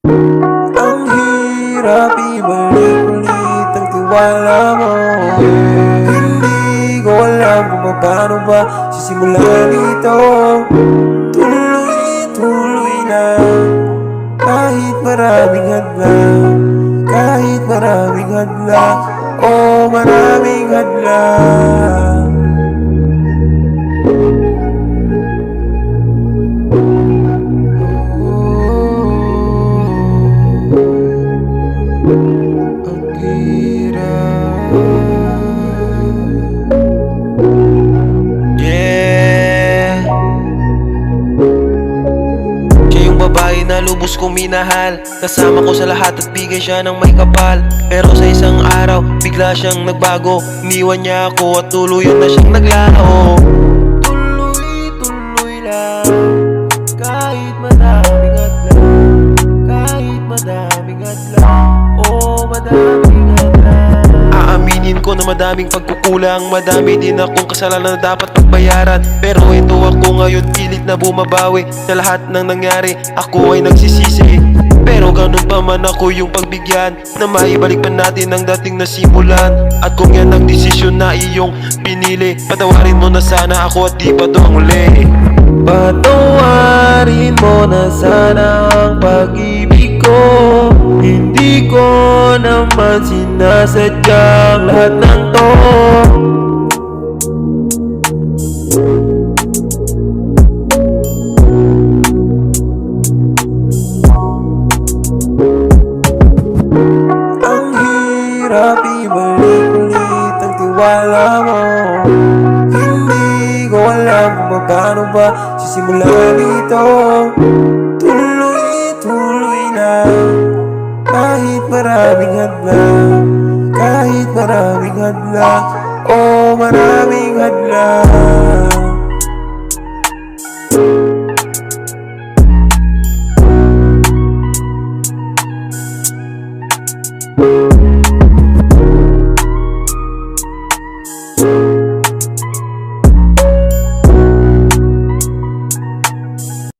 Ang hirap ibalik-ulit ang tiwala mo. Hindi ko alam kung paano ba sisimulan ito. Tuloy-tuloy na kahit maraming hadlang. Kahit maraming hadlang, oh maraming hadlang. Ang hirap. Yeah. Siya yung babae na lubos kong minahal. Kasama ko sa lahat at bigay siya ng may kapal. Pero sa isang araw, bigla siyang nagbago. Iniwan niya ako at tuluyan na siyang naglaho. Tuloy-tuloy lang kahit madaming hadlang. Kahit madaming hadlang, oh madaming hadlang. Aaminin ko na madaming pagkukulang. Madami din akong kasalanan na dapat pagbayaran. Pero ito ako ngayon pilit na bumabawi. Sa lahat ng nangyari, ako ay nagsisisi. Pero ganun pa man ako yung pagbigyan na maibalik pa natin ang dating nasimulan. At kung yan ang desisyon na iyong pinili, patawarin mo na sana ako at di pa to ang uli. Patawarin mo na sana ang pag-ibig ko. Hindi ko naman sinasadyang lahat ng to. Ang hirap ibalik-ulit ang tiwala mo. Hindi ko alam kung paano ba sisimulan ito. Tuloy-tuloy na kahit maraming hadlang. Kahit maraming hadlang, oh maraming hadlang.